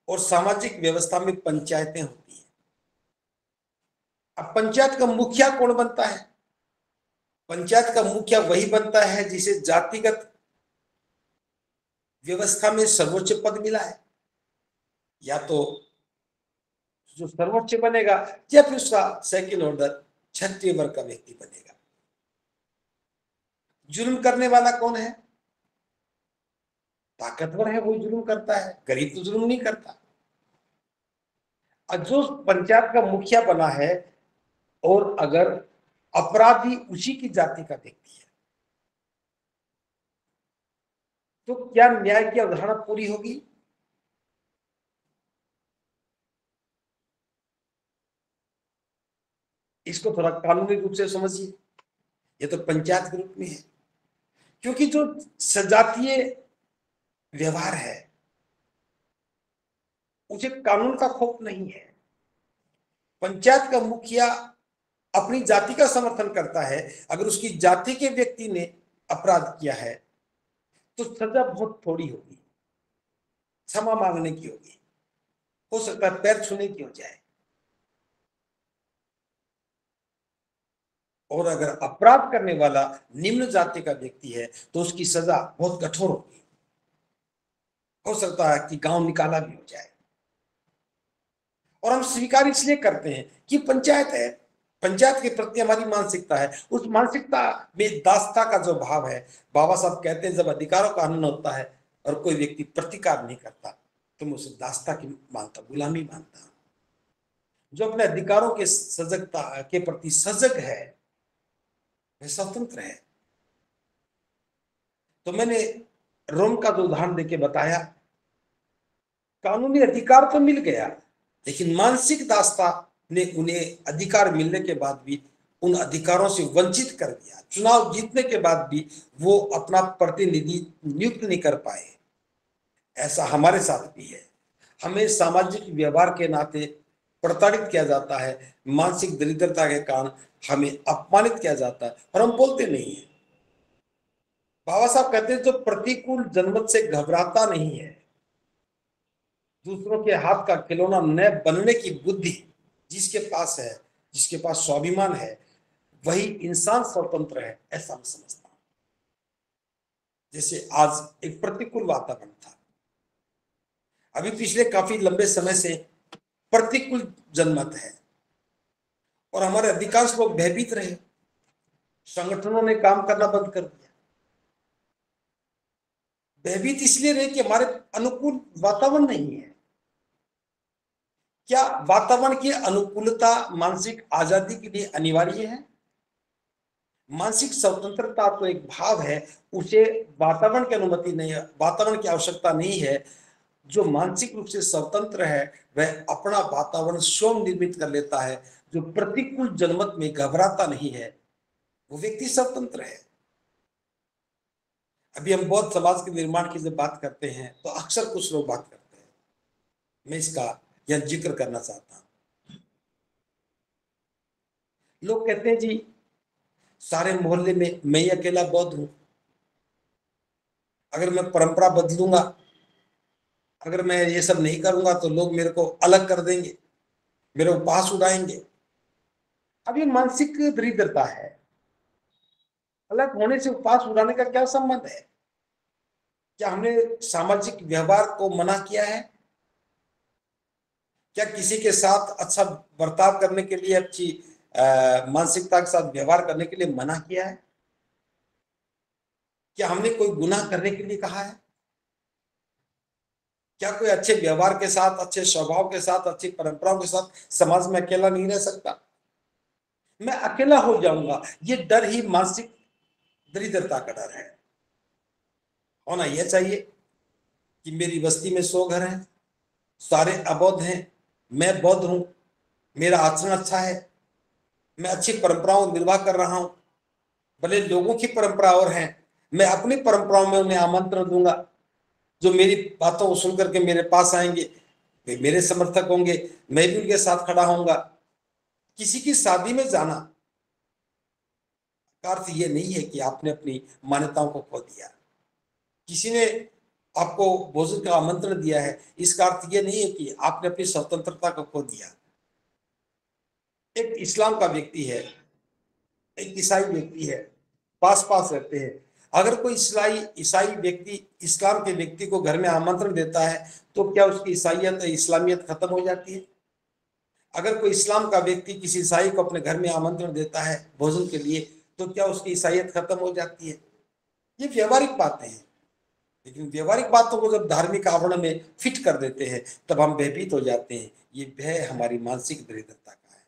और सामाजिक व्यवस्था में पंचायतें होती हैं। अब पंचायत का मुखिया कौन बनता है? पंचायत का मुखिया वही बनता है जिसे जातिगत व्यवस्था में सर्वोच्च पद मिला है। या तो जो सर्वोच्च बनेगा या फिर उसका सेकंड ऑर्डर क्षत्रिय वर्ग का व्यक्ति बनेगा। जुल्म करने वाला कौन है? ताकतवर है वही जुल्म करता है, गरीब तो जुल्म नहीं करता। और जो पंचायत का मुखिया बना है और अगर अपराधी उसी की जाति का व्यक्ति है, तो क्या न्याय की अवधारणा पूरी होगी? इसको थोड़ा कानूनी रूप से समझिए। ये तो पंचायत के रूप में है, क्योंकि जो सजातीय व्यवहार है उसे कानून का खौफ नहीं है। पंचायत का मुखिया अपनी जाति का समर्थन करता है, अगर उसकी जाति के व्यक्ति ने अपराध किया है तो सजा बहुत थोड़ी होगी, क्षमा मांगने की होगी, हो सकता है पैर छूने की हो जाए। और अगर अपराध करने वाला निम्न जाति का व्यक्ति है तो उसकी सजा बहुत कठोर होगी, हो सकता है कि गांव निकाला भी हो जाए। और हम स्वीकार इसलिए करते हैं कि पंचायत है, पंचायत के प्रति हमारी मानसिकता है। उस मानसिकता में दासता का जो भाव है, बाबा साहब कहते हैं जब अधिकारों का हनन होता है और कोई व्यक्ति प्रतिकार नहीं करता तो मैं उसे दासता की मानता, गुलामी मानता। जो अपने अधिकारों के सजगता के प्रति सजग है वह स्वतंत्र है। तो मैंने रोम का जो उदाहरण देके बताया, कानूनी अधिकार तो मिल गया लेकिन मानसिक दासता ने उन्हें अधिकार मिलने के बाद भी उन अधिकारों से वंचित कर दिया। चुनाव जीतने के बाद भी वो अपना प्रतिनिधि नियुक्त नहीं कर पाए। ऐसा हमारे साथ भी है। हमें सामाजिक व्यवहार के नाते प्रताड़ित किया जाता है, मानसिक दरिद्रता के कारण हमें अपमानित किया जाता है और हम बोलते नहीं है। बाबा साहब कहते हैं जो प्रतिकूल जनमत से घबराता नहीं है, दूसरों के हाथ का खिलौना न बनने की बुद्धि जिसके पास है, जिसके पास स्वाभिमान है, वही इंसान स्वतंत्र है, ऐसा मैं समझता हूं। जैसे आज एक प्रतिकूल वातावरण था, अभी पिछले काफी लंबे समय से प्रतिकूल जनमत है और हमारे अधिकांश लोग भयभीत रहे, संगठनों ने काम करना बंद कर दिया। भयभीत इसलिए रहे कि हमारे अनुकूल वातावरण नहीं है। क्या वातावरण की अनुकूलता मानसिक आजादी के लिए अनिवार्य है? मानसिक स्वतंत्रता तो एक भाव है, उसे वातावरण की अनुमति नहीं है, वातावरण की आवश्यकता नहीं है। जो मानसिक रूप से स्वतंत्र है वह अपना वातावरण स्वयं निर्मित कर लेता है। जो प्रतिकूल जनमत में घबराता नहीं है वो व्यक्ति स्वतंत्र है। अभी हम बौद्ध समाज के निर्माण की जब बात करते हैं तो अक्सर कुछ लोग बात करते हैं, मैं इसका यह जिक्र करना चाहता हूं। लोग कहते हैं जी सारे मोहल्ले में मैं ही अकेला बौद्ध हूं, अगर मैं परंपरा बदलूंगा, अगर मैं ये सब नहीं करूंगा तो लोग मेरे को अलग कर देंगे, मेरे उपहास उड़ाएंगे। अब ये मानसिक दरिद्रता है। अलग होने से उपहास उड़ाने का क्या संबंध है? क्या हमने सामाजिक व्यवहार को मना किया है? क्या किसी के साथ अच्छा बर्ताव करने के लिए, अच्छी मानसिकता के साथ व्यवहार करने के लिए मना किया है? क्या हमने कोई गुनाह करने के लिए कहा है? क्या कोई अच्छे व्यवहार के साथ, अच्छे स्वभाव के साथ, अच्छी परंपराओं के साथ समाज में अकेला नहीं रह सकता? मैं अकेला हो जाऊंगा, ये डर ही मानसिक दरिद्रता का डर है। होना यह चाहिए कि मेरी बस्ती में 100 घर हैं, सारे अबौद्ध हैं, मैं बौद्ध हूं, मेरा आचरण अच्छा है, मैं अच्छी परंपराओं निर्वाह कर रहा हूं। भले लोगों की परंपरा और है, मैं अपनी परंपराओं में उन्हें आमंत्रण दूंगा। जो मेरी बातों को सुनकर के मेरे पास आएंगे वे मेरे समर्थक होंगे, मैं भी उनके साथ खड़ा होऊंगा। किसी की शादी में जाना का अर्थ ये नहीं है कि आपने अपनी मान्यताओं को खो दिया। किसी ने आपको भोजन का आमंत्रण दिया है, इसका अर्थ ये नहीं है कि आपने अपनी स्वतंत्रता को खो दिया। एक इस्लाम का व्यक्ति है, एक ईसाई व्यक्ति है, पास पास रहते हैं। अगर कोई ईसाई व्यक्ति इस्लाम के व्यक्ति को घर में आमंत्रण देता है तो क्या उसकी ईसाइयत इस्लामियत खत्म हो जाती है? अगर कोई इस्लाम का व्यक्ति किसी ईसाई को अपने घर में आमंत्रण देता है भोजन के लिए तो क्या उसकी ईसाइयत खत्म हो जाती है? ये व्यवहारिक बातें हैं, लेकिन व्यवहारिक बातों को जब धार्मिक आवरण में फिट कर देते हैं तब हम भयभीत हो जाते हैं। ये भय हमारी मानसिक दरिद्रता का है।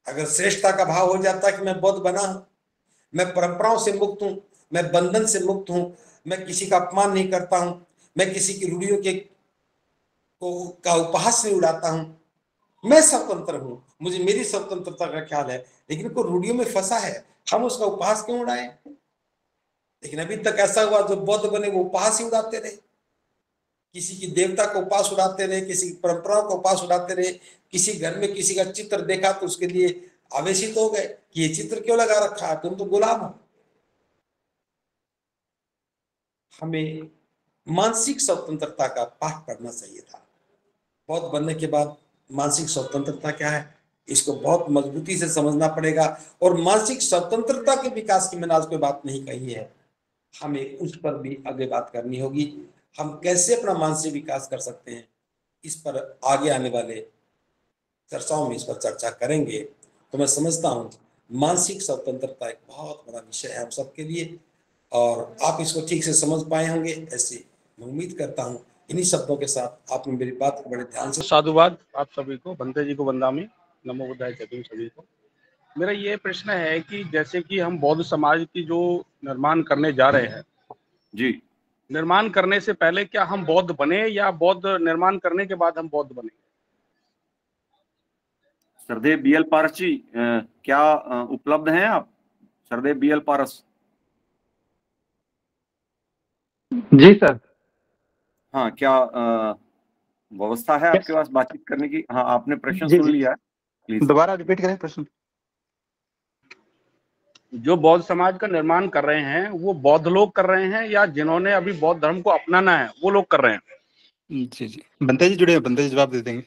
अगर श्रेष्ठता का भाव हो जाता है कि मैं बौद्ध बना हूं, मैं परंपराओं से मुक्त हूं, मैं बंधन से मुक्त हूं, मैं किसी का अपमान नहीं करता हूं, मैं किसी की रूढ़ियों के का उपहास नहीं उड़ाता हूं, मैं स्वतंत्र हूं, मुझे मेरी स्वतंत्रता का ख्याल है, लेकिन कोई रूढ़ियों में फंसा है, हम उसका उपहास क्यों उड़ाएं? लेकिन अभी तक ऐसा हुआ, जो बौद्ध बने वो उपहास ही उड़ाते रहे, किसी की देवता को उपास उड़ाते रहे, किसी की परंपराओं को उपास उड़ाते रहे, किसी घर में किसी का चित्र देखा तो उसके लिए आवेशित हो गए कि ये चित्र क्यों लगा रखा है, तुम तो गुलाम हो। हमें मानसिक स्वतंत्रता का पाठ पढ़ना चाहिए था। बौद्ध बनने के बाद मानसिक स्वतंत्रता क्या है, इसको बहुत मजबूती से समझना पड़ेगा। और मानसिक स्वतंत्रता के विकास की मैंने आज कोई बात नहीं कही है, हमें उस पर भी आगे बात करनी होगी। हम कैसे अपना मानसिक विकास कर सकते हैं, इस पर आगे आने वाले चर्चाओं में इस पर चर्चा करेंगे। तो मैं समझता हूँ मानसिक स्वतंत्रता एक बहुत बड़ा विषय है हम सबके लिए, और आप इसको ठीक से समझ पाए होंगे, ऐसे मैं उम्मीद करता हूँ। इन्हीं शब्दों के साथ आपने मेरी बात को बड़े ध्यान से। साधुवाद आप सभी को, बनते जी को वंदामी, नमो बुद्धाय जय भीम सभी को। मेरा ये प्रश्न है कि जैसे कि हम बौद्ध समाज की जो निर्माण करने जा रहे हैं जी, निर्माण करने से पहले क्या हम बौद्ध बने या बौद्ध निर्माण करने के बाद हम बौद्ध बने? सरदेव BL पारस जी, क्या उपलब्ध हैं आप? सरदेव BL पारस। जी सर। हाँ, क्या व्यवस्था है आपके पास बातचीत करने की? हाँ, आपने प्रश्न जी सुन जी, लिया है, प्लीज। दोबारा रिपीट करें प्रश्न। जो बौद्ध समाज का निर्माण कर रहे हैं वो बौद्ध लोग कर रहे हैं या जिन्होंने अभी बौद्ध धर्म को अपनाना है वो लोग कर रहे हैं? जी जी, बंते जी जुड़े हैं, बंते जी जवाब दे देंगे।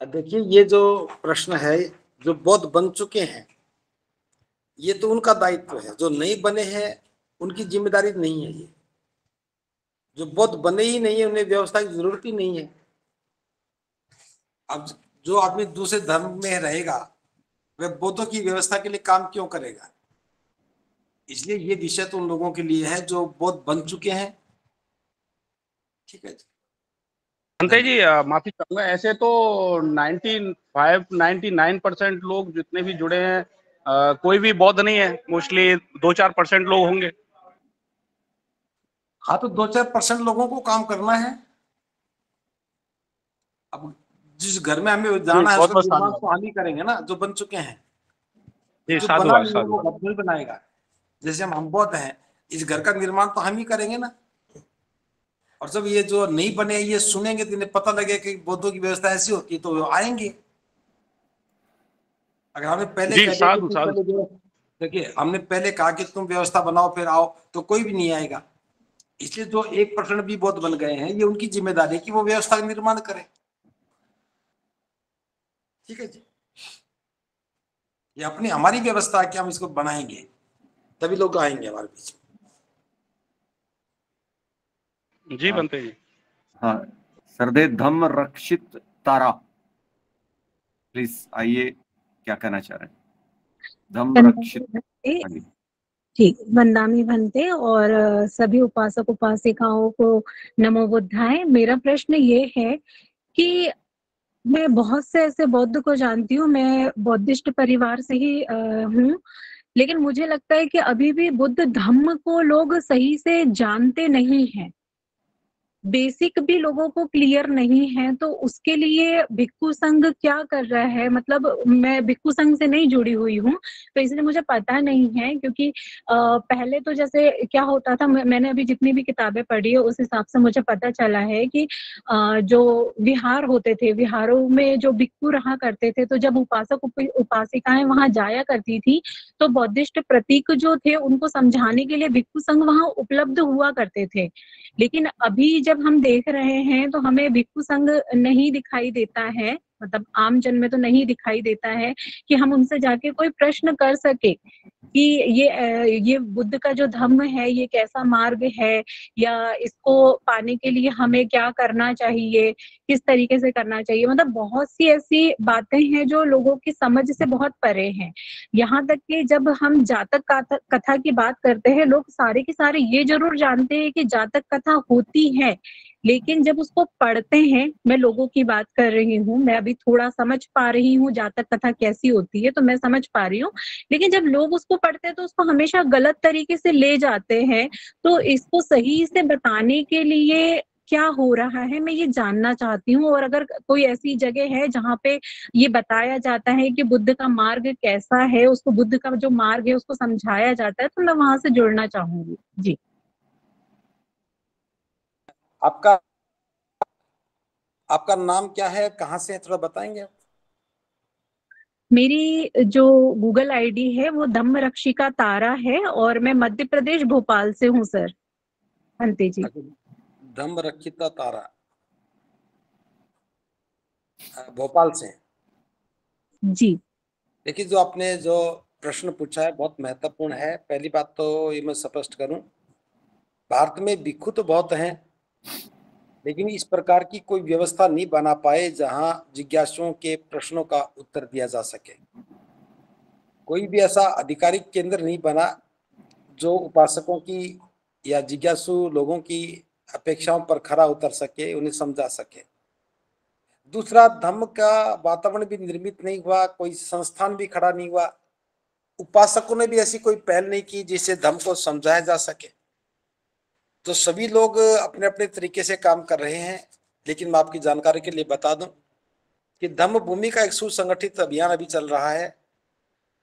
देखिए, ये जो प्रश्न है, जो बौद्ध बन चुके हैं ये तो उनका दायित्व है, जो नहीं बने हैं उनकी जिम्मेदारी नहीं है। ये जो बौद्ध बने ही नहीं है उन्हें व्यवस्था की जरूरत ही नहीं है। अब जो आदमी दूसरे धर्म में रहेगा वह बौद्धों की व्यवस्था के लिए काम क्यों करेगा? इसलिए ये विषय तो उन लोगों के लिए है जो बौद्ध बन चुके हैं। ठीक है जी। अंते जी माफी चाहूंगा, ऐसे तो 99% लोग जितने भी जुड़े हैं कोई भी बौद्ध नहीं है, मोस्टली 2-4% लोग होंगे। हाँ, तो 2-4% लोगों को काम करना है। अब जिस घर में हमें जाना है बहुत उसका बहुत निर्माण साधुवाद। तो हम ही करेंगे ना, जो बन चुके हैं। जी जो बना साधुवाद नहीं है वो साधुवाद। घर नहीं बनाएगा। जैसे हम बौद्ध हैं, इस घर का निर्माण तो हम ही करेंगे ना। और जब ये जो नहीं बने ये सुनेंगे तो इन्हें पता लगे कि बौद्धों की व्यवस्था ऐसी होती है तो वो आएंगे। अगर हमने पहले जी कह दिया कि साधु तुम साधु। पहले देखिए, हमने पहले कहा कि तुम व्यवस्था बनाओ फिर आओ, तो कोई भी नहीं आएगा। इसलिए जो 1% भी बौद्ध बन गए हैं ये उनकी जिम्मेदारी है कि वो व्यवस्था का निर्माण करें। ठीक है जी। ये अपनी हमारी व्यवस्था है कि हम इसको बनाएंगे तभी लोग आएंगे हमारे बीच में। जी बनते जी। हाँ, सरदेव धम्म रक्षित तारा, प्लीज आइए, क्या कहना चाह रहे हैं? धम्म रक्षित। हाँ जी। ठीक, वंदामी भंते और सभी उपासक उपासिकाओं को नमो बुद्धाय। मेरा प्रश्न ये है कि मैं बहुत से ऐसे बौद्ध को जानती हूँ, मैं बौद्धिस्ट परिवार से ही हूँ, लेकिन मुझे लगता है कि अभी भी बुद्ध धम्म को लोग सही से जानते नहीं हैं। बेसिक भी लोगों को क्लियर नहीं है, तो उसके लिए भिक्षु संघ क्या कर रहा है? मतलब मैं भिक्षु संघ से नहीं जुड़ी हुई हूँ, तो इसलिए मुझे पता नहीं है, क्योंकि पहले तो जैसे क्या होता था, मैंने अभी जितनी भी किताबें पढ़ी है उस हिसाब से मुझे पता चला है कि जो विहार होते थे, विहारों में जो भिक्षु रहा करते थे, तो जब उपासक उपासिकाएं वहां जाया करती थी तो बौद्धिस्ट प्रतीक जो थे उनको समझाने के लिए भिक्षु संघ वहां उपलब्ध हुआ करते थे। लेकिन अभी जब हम देख रहे हैं तो हमें भिक्षु संघ नहीं दिखाई देता है, मतलब आम जन में तो नहीं दिखाई देता है कि हम उनसे जाके कोई प्रश्न कर सके कि ये बुद्ध का जो धम्म है ये कैसा मार्ग है, या इसको पाने के लिए हमें क्या करना चाहिए, किस तरीके से करना चाहिए। मतलब बहुत सी ऐसी बातें हैं जो लोगों की समझ से बहुत परे हैं। यहाँ तक कि जब हम जातक कथा की बात करते हैं, लोग सारे के सारे ये जरूर जानते हैं कि जातक कथा होती है, लेकिन जब उसको पढ़ते हैं, मैं लोगों की बात कर रही हूँ, मैं अभी थोड़ा समझ पा रही हूँ जातक कथा कैसी होती है, तो मैं समझ पा रही हूँ, लेकिन जब लोग उसको पढ़ते हैं तो उसको हमेशा गलत तरीके से ले जाते हैं। तो इसको सही से बताने के लिए क्या हो रहा है, मैं ये जानना चाहती हूँ। और अगर कोई ऐसी जगह है जहाँ पे ये बताया जाता है कि बुद्ध का मार्ग कैसा है, उसको बुद्ध का जो मार्ग है उसको समझाया जाता है, तो मैं वहां से जुड़ना चाहूंगी। जी। आपका आपका नाम क्या है, कहाँ से है, थोड़ा बताएंगे आप? मेरी जो गूगल आईडी है वो धम्म रक्षिका तारा है, और मैं मध्य प्रदेश भोपाल से हूँ सर, भंते जी। अच्छा, धम्म रक्षिता तारा, भोपाल से हैं। जी। देखिए, जो आपने जो प्रश्न पूछा है बहुत महत्वपूर्ण है। पहली बात तो ये मैं स्पष्ट करूं, भारत में भिक्षु तो बहुत हैं, लेकिन इस प्रकार की कोई व्यवस्था नहीं बना पाए जहां जिज्ञासुओं के प्रश्नों का उत्तर दिया जा सके। कोई भी ऐसा आधिकारिक केंद्र नहीं बना जो उपासकों की या जिज्ञासु लोगों की अपेक्षाओं पर खरा उतर सके, उन्हें समझा सके। दूसरा, धम्म का वातावरण भी निर्मित नहीं हुआ, कोई संस्थान भी खड़ा नहीं हुआ, उपासकों ने भी ऐसी कोई पहल नहीं की जिससे धम्म को समझाया जा सके। तो सभी लोग अपने अपने तरीके से काम कर रहे हैं, लेकिन मैं आपकी जानकारी के लिए बता दूं कि धम्म भूमि का एक सुसंगठित अभियान अभी चल रहा है।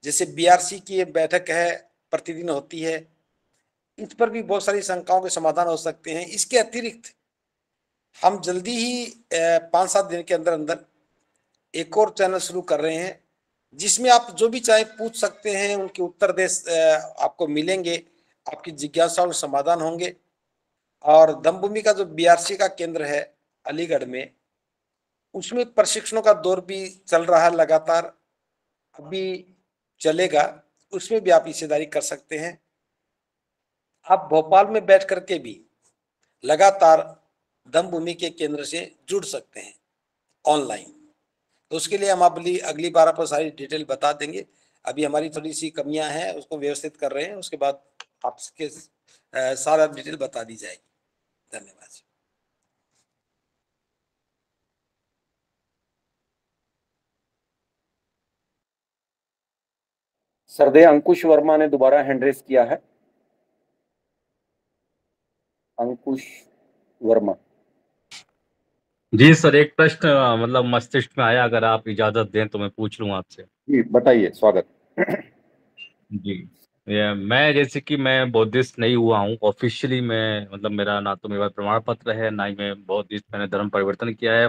जैसे बीआरसी की ये बैठक है, प्रतिदिन होती है, इस पर भी बहुत सारी शंकाओं के समाधान हो सकते हैं। इसके अतिरिक्त हम जल्दी ही 5-7 दिन के अंदर अंदर एक और चैनल शुरू कर रहे हैं, जिसमें आप जो भी चाहे पूछ सकते हैं, उनके उत्तर दे आपको मिलेंगे, आपकी जिज्ञासाओं के समाधान होंगे। और धम्मभूमि का जो बीआरसी का केंद्र है अलीगढ़ में, उसमें प्रशिक्षणों का दौर भी चल रहा है लगातार, अभी चलेगा, उसमें भी आप हिस्सेदारी कर सकते हैं। आप भोपाल में बैठ करके भी लगातार धम्मभूमि के केंद्र से जुड़ सकते हैं ऑनलाइन। तो उसके लिए हम अगली बार आपको सारी डिटेल बता देंगे। अभी हमारी थोड़ी सी कमियां हैं, उसको व्यवस्थित कर रहे हैं, उसके बाद आपके सारा डिटेल बता दी जाएगी। धन्यवाद। सरदेय अंकुश वर्मा ने दोबारा हैंड रेस किया है। अंकुश वर्मा। जी सर, एक प्रश्न मतलब मस्तिष्क में आया, अगर आप इजाजत दें तो मैं पूछ लूं आपसे। जी बताइए, स्वागत। जी, मैं जैसे कि मैं बौद्धिस्ट नहीं हुआ हूँ ऑफिशियली, मैं मतलब मेरा ना तो मेरा प्रमाण पत्र है, ना ही मैं बौद्धिस्ट, मैंने धर्म परिवर्तन किया है।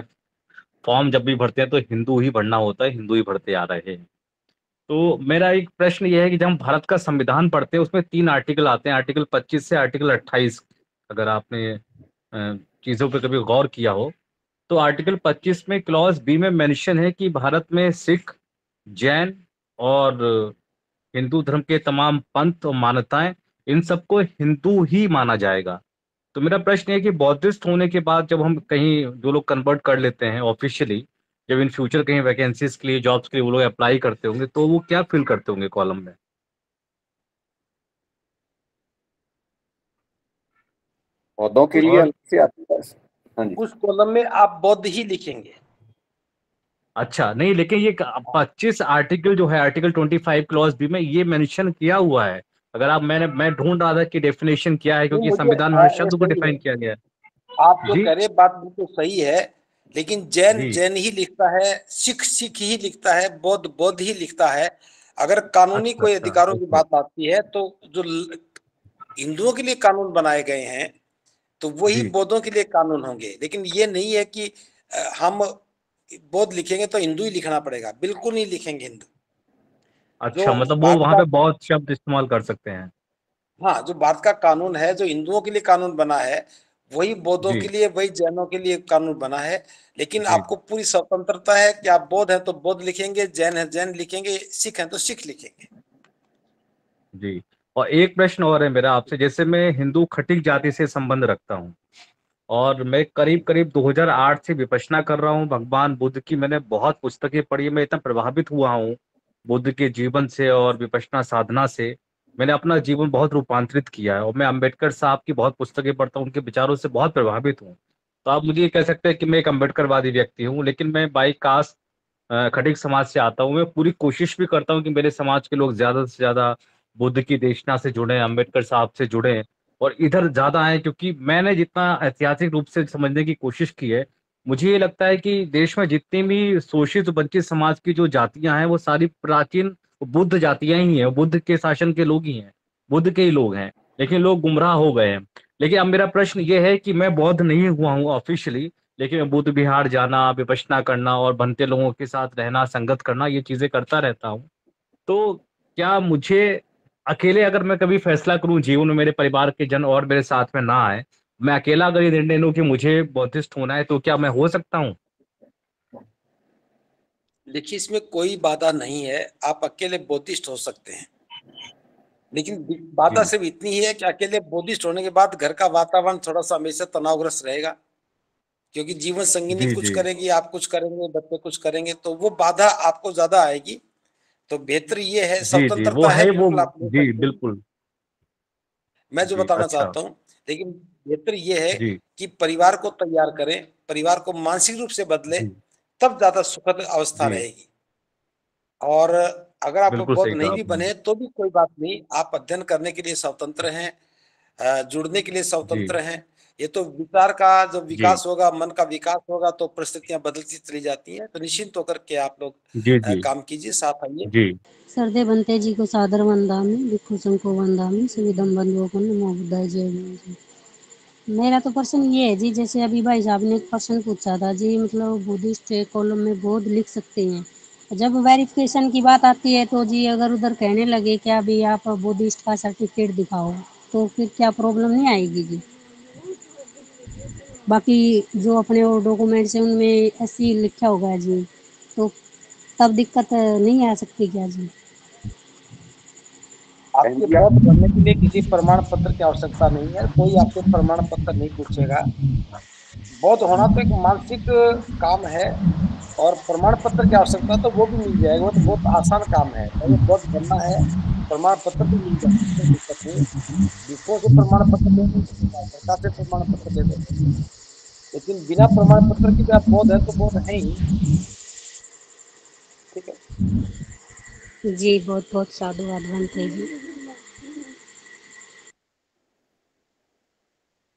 फॉर्म जब भी भरते हैं तो हिंदू ही भरना होता है, हिंदू ही भरते आ रहे हैं। तो मेरा एक प्रश्न ये है कि जब हम भारत का संविधान पढ़ते हैं उसमें 3 आर्टिकल आते हैं, आर्टिकल 25 से आर्टिकल 28। अगर आपने चीजों पर कभी गौर किया हो तो आर्टिकल 25 में क्लॉज बी में मेंशन है कि भारत में सिख, जैन और हिंदू धर्म के तमाम पंथ और मान्यताएं, इन सबको हिंदू ही माना जाएगा। तो मेरा प्रश्न है कि बौद्धिस्ट होने के बाद जब हम कहीं जो लोग कन्वर्ट कर लेते हैं ऑफिशियली, जब इन फ्यूचर कहीं वैकेंसीज के लिए, जॉब्स के लिए वो लोग अप्लाई करते होंगे, तो वो क्या फिल करते होंगे कॉलम में? पौधों के लिए और अलग से आता है। हाँ जी। उस कॉलम में आप बौद्ध ही लिखेंगे। अच्छा, नहीं, लेकिन ये 25 आर्टिकल जो है, आर्टिकल 25 क्लॉज बी में ये मेंशन किया हुआ है। अगर आप, मैं ढूंढ रहा था कि डेफिनेशन क्या है, नहीं, क्योंकि मुझे संविधान में हर ये शब्द को सही है, डिफाइन किया गया है। आप जो जी कह रहे हैं बात बिल्कुल सही है, लेकिन जैन जी। जैन ही लिखता है, सिख सिख ही लिखता है, बौद्ध बौद्ध ही लिखता है। अगर कानूनी अच्छा कोई अच्छा, अधिकारों की ओके। बात आती है तो जो हिंदुओं के लिए कानून बनाए गए हैं तो वही जी बौद्धों के लिए कानून होंगे। लेकिन ये नहीं है कि हम बौद्ध लिखेंगे तो हिंदू ही लिखना पड़ेगा, बिल्कुल नहीं लिखेंगे हिंदू। जो अच्छा, मतलब वो भारत वहां का, पे बहुत शब्द इस्तेमाल कर सकते हैं। हाँ, जो भारत का कानून है, जो हिंदुओं के लिए कानून बना है, वही बौद्धों जी के लिए, वही जैनों के लिए कानून बना है। लेकिन जी आपको पूरी स्वतंत्रता है कि आप बौद्ध हैं तो बौद्ध लिखेंगे, जैन है जैन लिखेंगे, सिख हैं तो सिख लिखेंगे। जी। और एक प्रश्न और है मेरा आपसे, जैसे मैं हिंदू खटिक जाति से संबंध रखता हूँ, और मैं करीब करीब 2008 से विपश्यना कर रहा हूँ। भगवान बुद्ध की मैंने बहुत पुस्तकें पढ़ी, मैं इतना प्रभावित हुआ हूँ बुद्ध के जीवन से और विपश्यना साधना से। मैंने अपना जीवन बहुत रूपांतरित किया है, और मैं अंबेडकर साहब की बहुत पुस्तकें पढ़ता हूँ, उनके विचारों से बहुत प्रभावित हूँ। तो आप मुझे ये कह सकते हैं कि मैं एक अम्बेडकरवादी व्यक्ति हूँ, लेकिन मैं बाई कास्ट खटिक समाज से आता हूँ। मैं पूरी कोशिश भी करता हूँ कि मेरे समाज के लोग ज्यादा से ज्यादा बुद्ध की देशना से जुड़े, अम्बेडकर साहब से जुड़े, और इधर ज्यादा है, क्योंकि मैंने जितना ऐतिहासिक रूप से समझने की कोशिश की है, मुझे ये लगता है कि देश में जितनी भी शोषित वंचित समाज की जो जातियां हैं वो सारी प्राचीन बुद्ध जातियां ही हैं, बुद्ध के शासन के लोग ही हैं, बुद्ध के ही लोग हैं, लेकिन लोग गुमराह हो गए हैं। लेकिन अब मेरा प्रश्न ये है कि मैं बौद्ध नहीं हुआ हूँ ऑफिशियली, लेकिन मैं बुद्ध विहार जाना, विपश्यना करना और बनते लोगों के साथ रहना, संगत करना, ये चीजें करता रहता हूँ। तो क्या मुझे अकेले अगर मैं कभी फैसला करूं जीवन में, मेरे परिवार के जन और मेरे साथ में ना आए, मैं अकेला अगर ये निर्णय लूं कि मुझे बौद्धिस्ट होना है, तो क्या मैं हो सकता हूं? देखिए, इसमें कोई बाधा नहीं है, आप अकेले बौद्धिस्ट हो सकते हैं, लेकिन बाधा जी। सिर्फ इतनी ही है कि अकेले बौद्धिस्ट होने के बाद घर का वातावरण थोड़ा सा हमेशा तनावग्रस्त रहेगा, क्योंकि जीवन संगिनी जी कुछ जी करेगी, आप कुछ करेंगे, बच्चे कुछ करेंगे, तो वो बाधा आपको ज्यादा आएगी। तो बेहतर ये है, जी जी, वो स्वतंत्रता है, है वो। बिल्कुल आप ले जी सकते हैं, बिल्कुल। मैं जो जी बताना अच्छा। चाहता हूँ। लेकिन बेहतर ये है जी कि परिवार को तैयार करें, परिवार को मानसिक रूप से बदले, जी तब ज्यादा सुखद अवस्था जी, रहेगी। और अगर आप बिल्कुल बौद्ध सही कहा नहीं भी आपने। बने तो भी कोई बात नहीं, आप अध्ययन करने के लिए स्वतंत्र हैं, जुड़ने के लिए जी स्वतंत्र हैं। ये तो विचार का जब जी विकास होगा, मन का विकास होगा, तो परिस्थितियां बदलती चली जाती हैं। तो निश्चिंत होकर के आप लोग जी जी काम कीजिए, साथ आइए। जी श्रद्धे बनते जी को सादर वंदामि, भिक्षु संघो वंदामि, सुविधम बंधुओं को नमो बुद्धाय जय भीम जी। मेरा तो प्रश्न ये है जी, जैसे अभी भाई साहब ने एक प्रश्न पूछा था जी, मतलब बुद्धिस्ट कॉलम में बौद्ध लिख सकते हैं। जब वेरिफिकेशन की बात आती है तो जी अगर उधर कहने लगे क्या भी आप बुद्धिस्ट का सर्टिफिकेट दिखाओ, तो फिर क्या प्रॉब्लम नहीं आएगी जी? बाकी जो अपने वो डॉक्यूमेंट्स हैं उनमें ऐसी लिखा होगा जी, तो तब दिक्कत नहीं आ सकती क्या जी? आपके बौद्ध बनने के लिए किसी प्रमाण पत्र की आवश्यकता नहीं है, कोई आपसे प्रमाण पत्र नहीं पूछेगा। बौद्ध होना तो एक मानसिक काम है, और प्रमाण पत्र की आवश्यकता तो वो भी मिल जाएगा, वो तो बहुत आसान काम है। पहले बौद्ध बनना है, प्रमाण पत्र भी मिल जाएगा, कोई दिक्कत नहीं है। विप्रो से प्रमाण पत्र ले नहीं सकता, सरकार से प्रमाण पत्र ले सकते हैं, लेकिन बिना प्रमाण पत्र के भी आप बौद्ध है तो बौद्ध है ही। ठीक है। जी बहुत बहुत साधुवाद बनते जी।